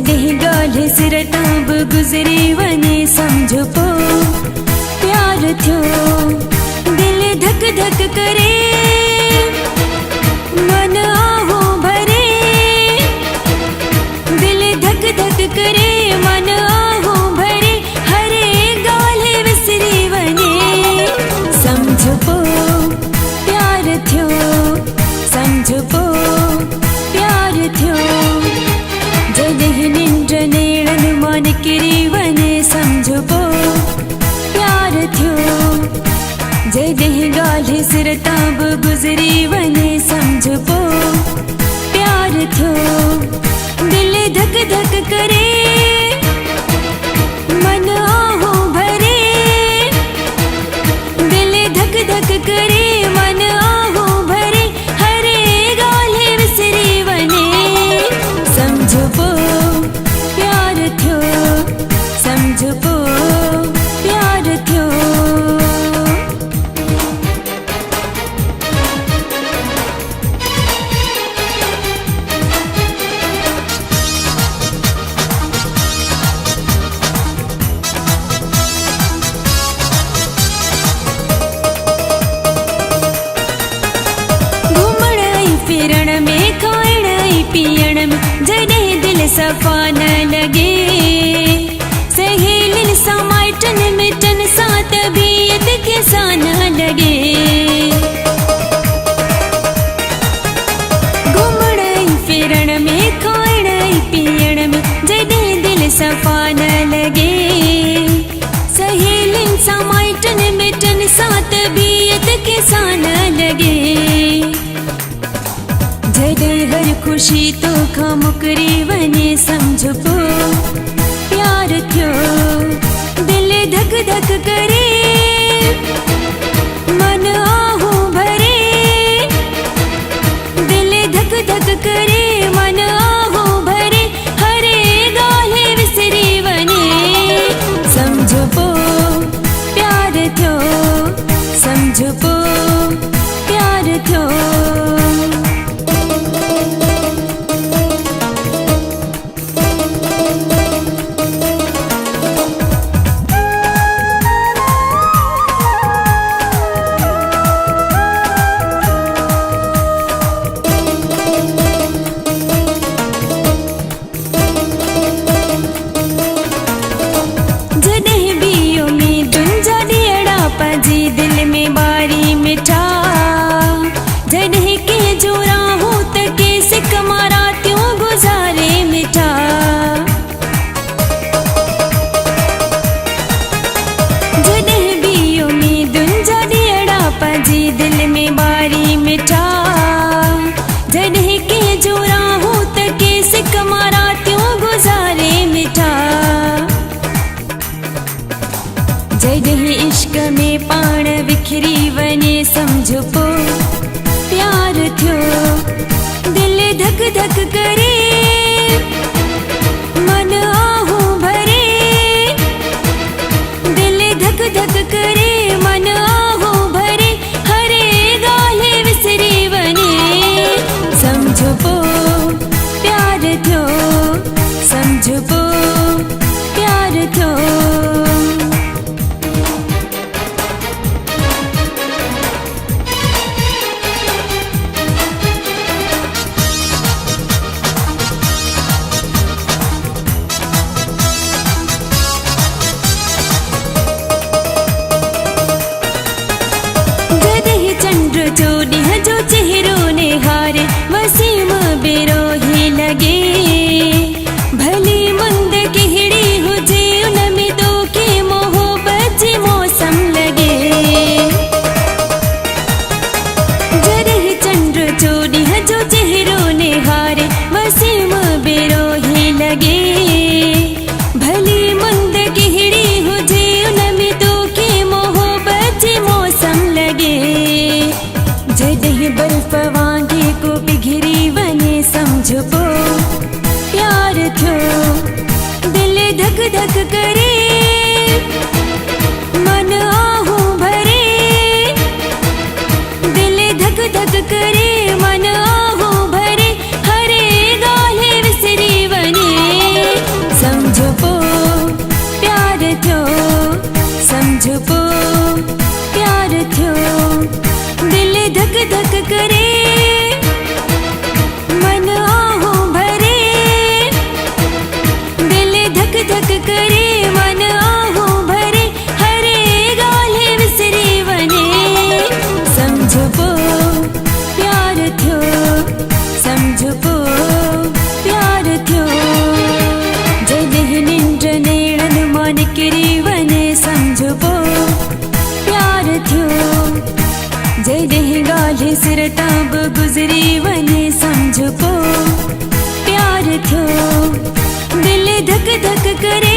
जॾहिं ॻाल्हि सिर तां बि गुज़री वञे सम्झो पोइ प्यार थियो। दिल धक धक करे मन आहो भरे, दिल धक धक करे मन आहो भरे, हर ॻाल्हि विसरी वञे सम्झो पोइ प्यार थियो। सम्झो पोइ प्यार थियो। जॾहिं निंड नेड़नि मां निकिरी वञे सम्झो पोइ प्यार थियो। जॾहिं ॻाल्हि सिर तां बि गुज़री वञे सम्झो पोइ प्यार थियो। दिल धक धक करे मन आहो भरे, दिल धक धक करे मन आहो भरे, हर ॻाल्हि विसरी वञे सम्झो पोइ प्यार थियो। सम्झो पोइ प्यार थियो। फिरण में खाइण ऐं पीअण में जॾहिं दिल सफ़ा न लॻे, सहेलियुनि सां माइटनि मिटनि सां तबीयत खे सां न लॻे। घुमण ऐं फिरण में खाइण ऐं पीअण में जॾहिं दिल सफ़ा न लॻे, सहेलियुनि सां माइटनि मिटनि सां तबीयत खे सां न लॻे। जॾहिं हर ख़ुशी तोखां मुकरी वञे सम्झो पोइ प्यार थियो। दिल धक धक करे मन आहो भरे, दिल धक धक करे मन आहो भरे, हर ॻाल्हि विसरी वञे सम्झो पोइ प्यार थियो। सम्झो पोइ प्यार थियो। जी दिल में बारी मिठा, जॾहिं के जो राहूं त के सिक मारा त्यों गुज़ारे मिठा। जॾहिं भी उम्मीदुनि जा ॾियड़ा पंहिंजी दिल में बारी मिठा, जॾहिं के जो राहूं त के सिक मारा त्यों गुज़ारे मिठा। जॾहिं इश्क में पाण विखरी वञे सम्झो पोइ प्यार थियो। दिल धक धक करे मन आहो भरे, दिल धक धक करे मन आहो भरे, हर ॻाल्हि विसरी वञे सम्झो पोइ प्यार थियो। सम्झो पोइ प्यार थियो। जो ॾींहं जो चेहरो निहारे वसीम बेरोही लॻे, भली मंद कहिड़ी हुजे उन में तोखे मोहबत जी मौसम लॻे। जॾहिं चंड जो ॾींहं जो चेहरो निहारे वसीम बेरोही लॻे, भली मंद कहिड़ी हुजे उन में तोखे मोहबत जी मौसम लॻे। जॾहिं बर्फ वांगे को पिघरी वञे सम्झो पोइ प्यार थियो। दिल धक धक करे मन आहो भरे, दिल धक धक करे मन आहो भरे, हर ॻाल्हि विसरी वञे गुजरता ब गुजरी वने समझो को प्यार थियो दिल धक धक करे